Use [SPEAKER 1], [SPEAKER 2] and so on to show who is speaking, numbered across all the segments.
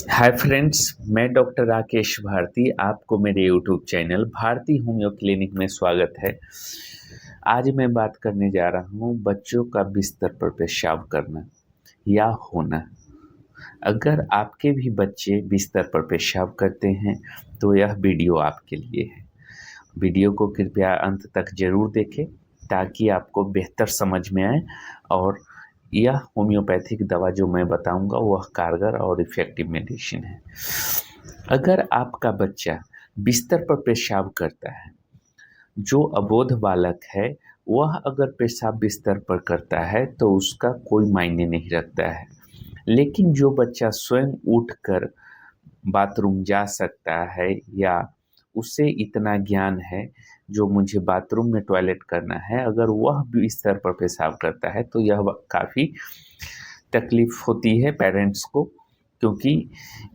[SPEAKER 1] हाय friends, मैं doctor Rakesh Bharti. आपको मेरे YouTube channel Bharti homeo clinic में स्वागत है। आज मैं बात करने जा रहा हूँ बच्चों का बिस्तर पर पेशाब करना या होना। अगर आपके भी बच्चे बिस्तर पर पेशाब करते हैं तो यह वीडियो आपके लिए है। वीडियो को कृपया अंत तक ज़रूर देखें ताकि आपको बेहतर समझ में आए और यह होम्योपैथिक दवा जो मैं बताऊंगा वह कारगर और इफ़ेक्टिव मेडिसिन है। अगर आपका बच्चा बिस्तर पर पेशाब करता है, जो अबोध बालक है वह अगर पेशाब बिस्तर पर करता है तो उसका कोई मायने नहीं रखता है। लेकिन जो बच्चा स्वयं उठकर बाथरूम जा सकता है या उसे इतना ज्ञान है जो मुझे बाथरूम में टॉयलेट करना है, अगर वह बिस्तर पर पेशाब करता है तो यह काफ़ी तकलीफ होती है पेरेंट्स को, क्योंकि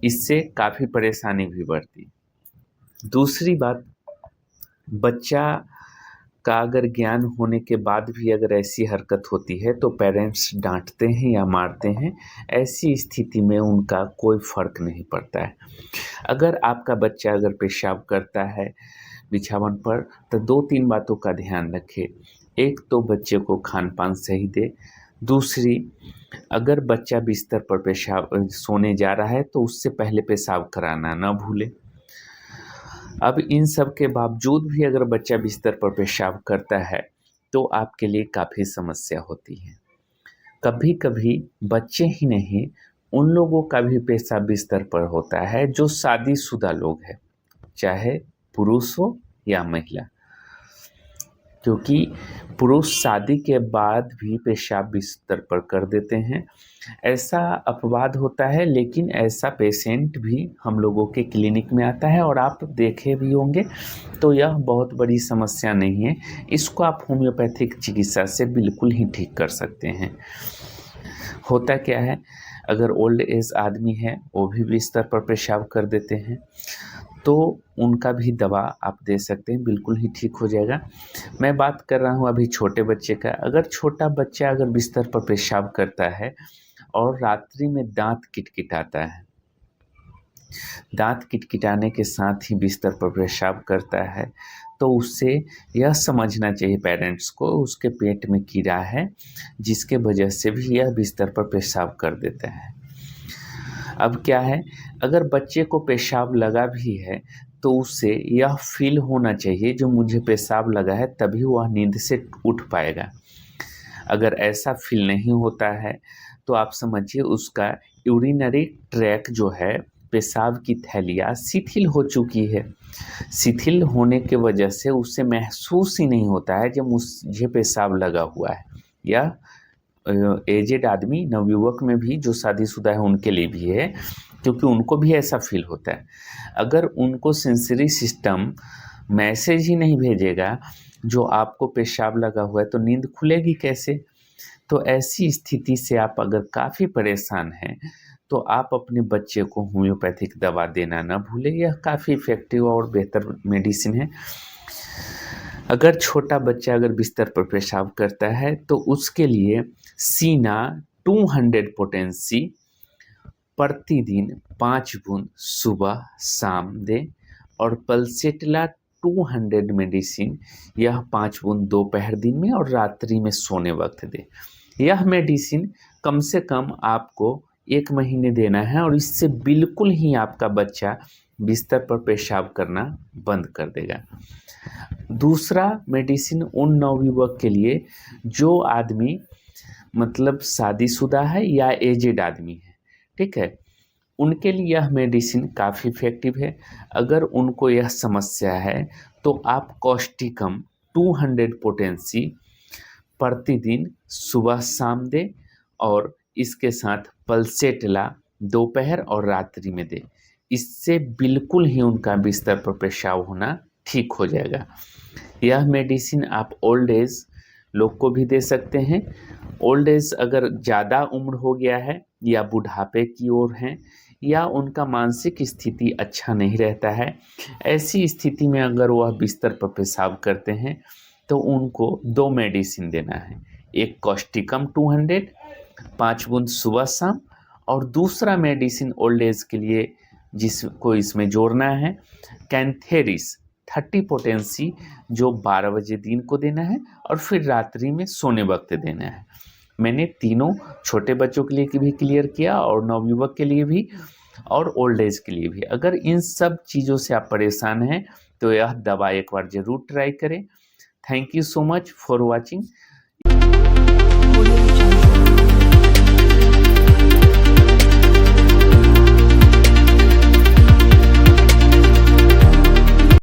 [SPEAKER 1] इससे काफ़ी परेशानी भी बढ़ती। दूसरी बात, बच्चा का अगर ज्ञान होने के बाद भी अगर ऐसी हरकत होती है तो पेरेंट्स डांटते हैं या मारते हैं। ऐसी स्थिति में उनका कोई फ़र्क नहीं पड़ता है। अगर आपका बच्चा अगर पेशाब करता है बिछावन पर तो 2-3 बातों का ध्यान रखें। एक तो बच्चे को खान-पान सही दें। दूसरी, अगर बच्चा बिस्तर पर पेशाब सोने जा रहा है तो उससे पहले पेशाब कराना ना भूलें। अब इन सब के बावजूद भी अगर बच्चा बिस्तर पर पेशाब करता है तो आपके लिए काफ़ी समस्या होती है। कभी-कभी बच्चे ही नहीं, उन लोगों का भी पेशाब बिस्तर पर होता है जो शादीशुदा लोग हैं, चाहे पुरुष हो या महिला। क्योंकि पुरुष शादी के बाद भी पेशाब बिस्तर पर कर देते हैं, ऐसा अपवाद होता है। लेकिन ऐसा पेशेंट भी हम लोगों के क्लिनिक में आता है और आप देखे भी होंगे, तो यह बहुत बड़ी समस्या नहीं है। इसको आप होम्योपैथिक चिकित्सा से बिल्कुल ही ठीक कर सकते हैं। होता क्या है, अगर ओल्ड एज आदमी है वो भी बिस्तर पर पेशाब कर देते हैं तो उनका भी दवा आप दे सकते हैं, बिल्कुल ही ठीक हो जाएगा। मैं बात कर रहा हूँ अभी छोटे बच्चे का। अगर छोटा बच्चा अगर बिस्तर पर पेशाब करता है और रात्रि में दांत किटकिटाता है, दांत किटकिटाने के साथ ही बिस्तर पर पेशाब करता है, तो उससे यह समझना चाहिए पेरेंट्स को उसके पेट में कीड़ा है, जिसके वजह से भी यह बिस्तर पर पेशाब कर देता है। अब क्या है, अगर बच्चे को पेशाब लगा भी है तो उसे यह फ़ील होना चाहिए जो मुझे पेशाब लगा है, तभी वह नींद से उठ पाएगा। अगर ऐसा फ़ील नहीं होता है तो आप समझिए उसका यूरिनरी ट्रैक जो है, पेशाब की थैलियाँ शिथिल हो चुकी है। शिथिल होने के वजह से उसे महसूस ही नहीं होता है जब मुझे पेशाब लगा हुआ है। या एजेड आदमी, नवयुवक में भी जो शादीशुदा है उनके लिए भी है, क्योंकि उनको भी ऐसा फ़ील होता है। अगर उनको सेंसरी सिस्टम मैसेज ही नहीं भेजेगा जो आपको पेशाब लगा हुआ है तो नींद खुलेगी कैसे? तो ऐसी स्थिति से आप अगर काफ़ी परेशान हैं तो आप अपने बच्चे को होम्योपैथिक दवा देना ना भूलें। यह काफ़ी इफ़ेक्टिव और बेहतर मेडिसिन है। अगर छोटा बच्चा अगर बिस्तर पर पेशाब करता है तो उसके लिए सीना 200 पोटेंसी प्रतिदिन 5 बूंद सुबह शाम दें और पल्सेटला 200 मेडिसिन यह 5 बूंद दोपहर दिन में और रात्रि में सोने वक्त दें। यह मेडिसिन कम से कम आपको 1 महीने देना है और इससे बिल्कुल ही आपका बच्चा बिस्तर पर पेशाब करना बंद कर देगा। दूसरा मेडिसिन उन नवयुवक के लिए जो आदमी मतलब शादीशुदा है या एजेड आदमी है, ठीक है? उनके लिए यह मेडिसिन काफ़ी इफ़ेक्टिव है। अगर उनको यह समस्या है तो आप कॉस्टिकम 200 पोटेंसी प्रतिदिन सुबह शाम दें और इसके साथ पल्सेटला दोपहर और रात्रि में दें। इससे बिल्कुल ही उनका बिस्तर पर पेशाब होना ठीक हो जाएगा। यह मेडिसिन आप ओल्ड एज लोग को भी दे सकते हैं। ओल्ड एज अगर ज़्यादा उम्र हो गया है या बुढ़ापे की ओर हैं या उनका मानसिक स्थिति अच्छा नहीं रहता है, ऐसी स्थिति में अगर वह बिस्तर पर पेशाब करते हैं तो उनको 2 मेडिसिन देना है। एक कॉस्टिकम 200 5 बूंद सुबह शाम और दूसरा मेडिसिन ओल्ड एज के लिए जिसको इसमें जोड़ना है, कैंथेरिस 30 पोटेंसी, जो 12 बजे दिन को देना है और फिर रात्रि में सोने वक्त देना है। मैंने तीनों छोटे बच्चों के लिए भी क्लियर किया और नवयुवक के लिए भी और ओल्ड एज के लिए भी। अगर इन सब चीज़ों से आप परेशान हैं तो यह दवा एक बार ज़रूर ट्राई करें। Thank you so much for watching.